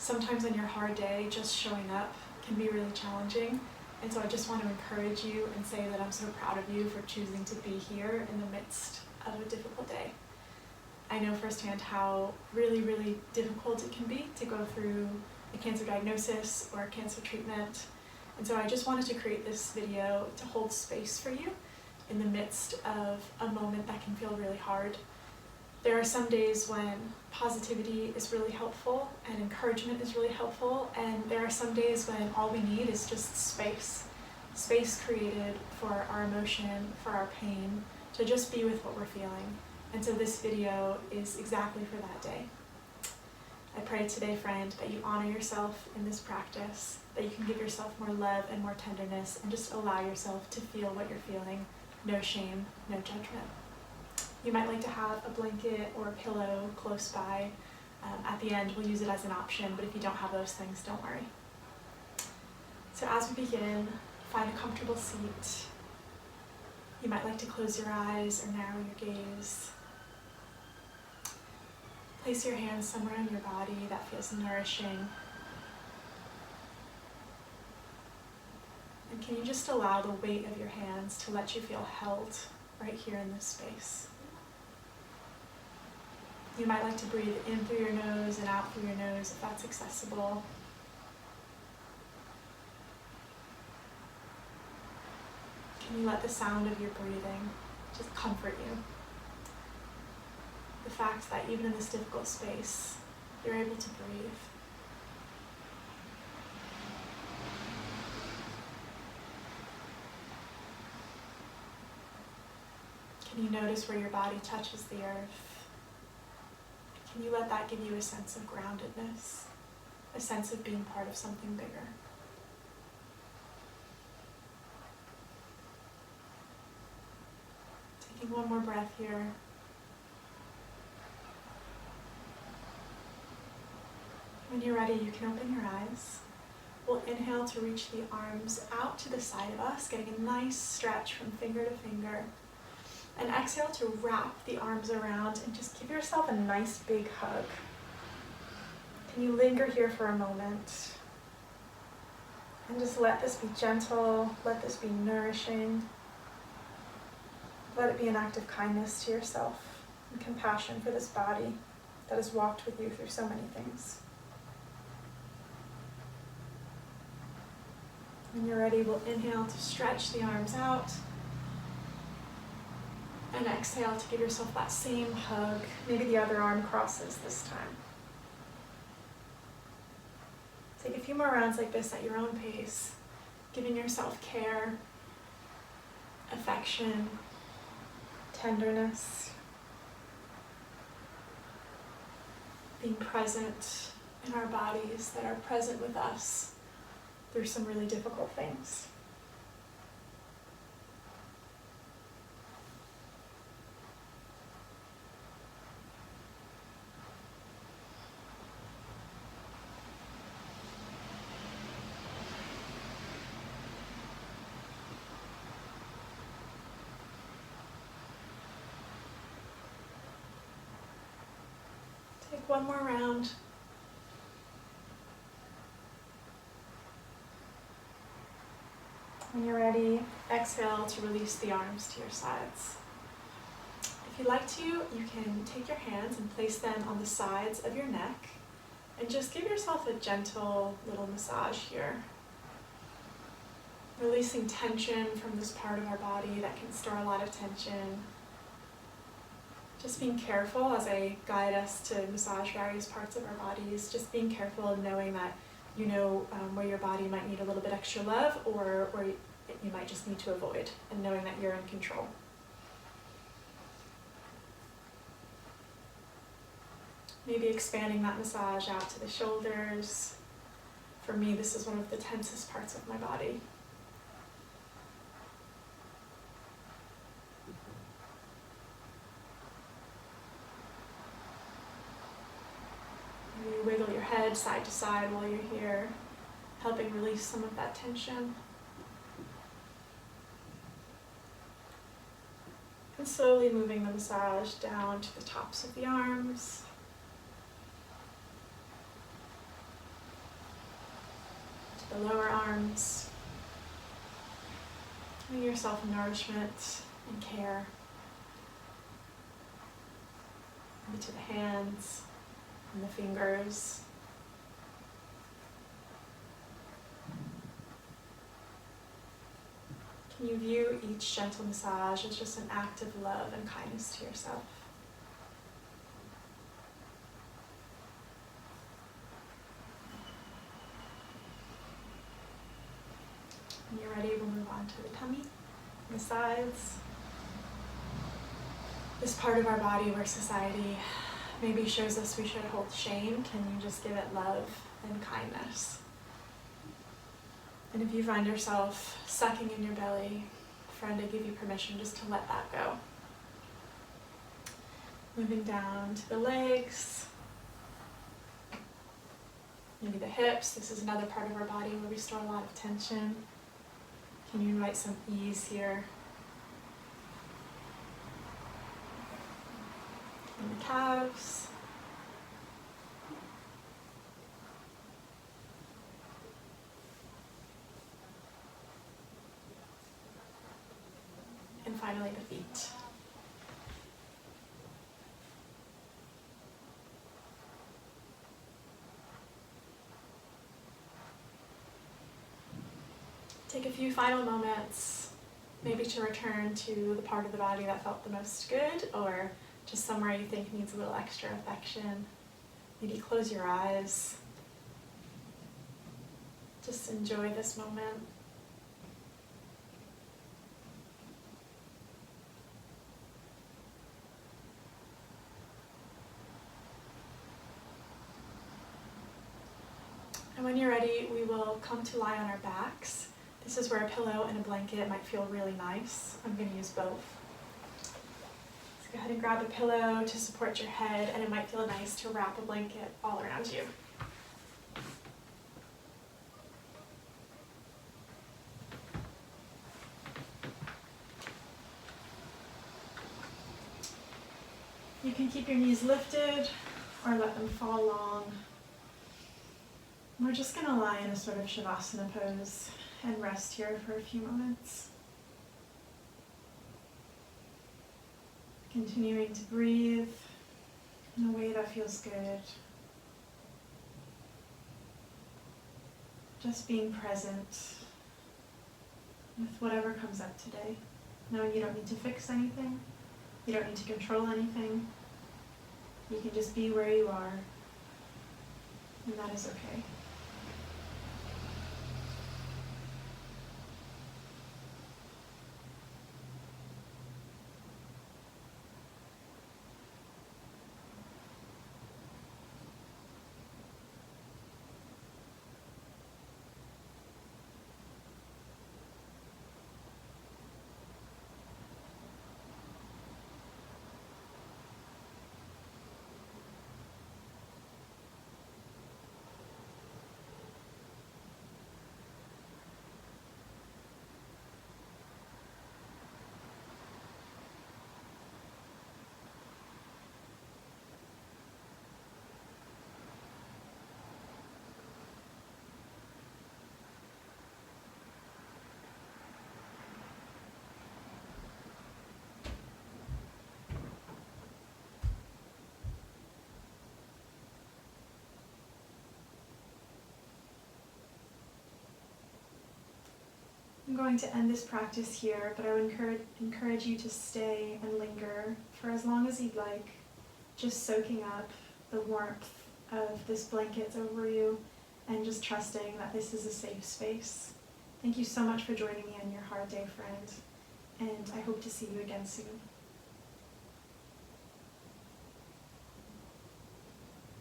sometimes on your hard day, just showing up can be really challenging. And so I just want to encourage you and say that I'm so proud of you for choosing to be here in the midst of a difficult day. I know firsthand how really, really difficult it can be to go through a cancer diagnosis or a cancer treatment. And so I just wanted to create this video to hold space for you in the midst of a moment that can feel really hard. There are some days when positivity is really helpful and encouragement is really helpful, and there are some days when all we need is just space. Space created for our emotion, for our pain, to just be with what we're feeling. And so this video is exactly for that day. I pray today, friend, that you honor yourself in this practice, that you can give yourself more love and more tenderness, and just allow yourself to feel what you're feeling. No shame, no judgment. You might like to have a blanket or a pillow close by. At the end, we'll use it as an option, but if you don't have those things, don't worry. So as we begin, find a comfortable seat. You might like to close your eyes or narrow your gaze. Place your hands somewhere on your body that feels nourishing. And can you just allow the weight of your hands to let you feel held right here in this space? You might like to breathe in through your nose and out through your nose if that's accessible. Can you let the sound of your breathing just comfort you? The fact that even in this difficult space, you're able to breathe. Can you notice where your body touches the earth? Can you let that give you a sense of groundedness, a sense of being part of something bigger? Taking one more breath here. When you're ready, you can open your eyes. We'll inhale to reach the arms out to the side of us, getting a nice stretch from finger to finger. And exhale to wrap the arms around and just give yourself a nice big hug. Can you linger here for a moment? And just let this be gentle, let this be nourishing. Let it be an act of kindness to yourself and compassion for this body that has walked with you through so many things. When you're ready, we'll inhale to stretch the arms out. And exhale to give yourself that same hug. Maybe the other arm crosses this time. Take a few more rounds like this at your own pace, giving yourself care, affection, tenderness, being present in our bodies that are present with us through some really difficult things. Take one more round. When you're ready, exhale to release the arms to your sides. If you'd like to, you can take your hands and place them on the sides of your neck and just give yourself a gentle little massage here. Releasing tension from this part of our body that can store a lot of tension. Just being careful as I guide us to massage various parts of our bodies, just being careful and knowing that you know where your body might need a little bit extra love or where you might just need to avoid, and knowing that you're in control. Maybe expanding that massage out to the shoulders. For me, this is one of the tensest parts of my body. Maybe wiggle your head side to side while you're here, helping release some of that tension. And slowly moving the massage down to the tops of the arms. the lower arms. Giving yourself nourishment and care. Maybe to the hands and the fingers. Can you view each gentle massage as just an act of love and kindness to yourself? When you're ready, we'll move on to the tummy and the sides. This part of our body where society maybe shows us we should hold shame, can you just give it love and kindness? And if you find yourself sucking in your belly, friend, I give you permission just to let that go. Moving down to the legs, maybe the hips. This is another part of our body where we store a lot of tension. Can you invite some ease here? And the calves. And finally the feet. Take a few final moments, maybe to return to the part of the body that felt the most good, or just somewhere you think needs a little extra affection. Maybe close your eyes. Just enjoy this moment. And when you're ready, we will come to lie on our backs. This is where a pillow and a blanket might feel really nice. I'm going to use both. So go ahead and grab a pillow to support your head, and it might feel nice to wrap a blanket all around you. You can keep your knees lifted or let them fall long. We're just going to lie in a sort of Shavasana pose and rest here for a few moments. Continuing to breathe in a way that feels good. Just being present with whatever comes up today. Knowing you don't need to fix anything. You don't need to control anything. You can just be where you are, and that is okay. I'm going to end this practice here, but I would encourage you to stay and linger for as long as you'd like, just soaking up the warmth of this blanket over you and just trusting that this is a safe space. Thank you so much for joining me on your hard day, friend, and I hope to see you again soon.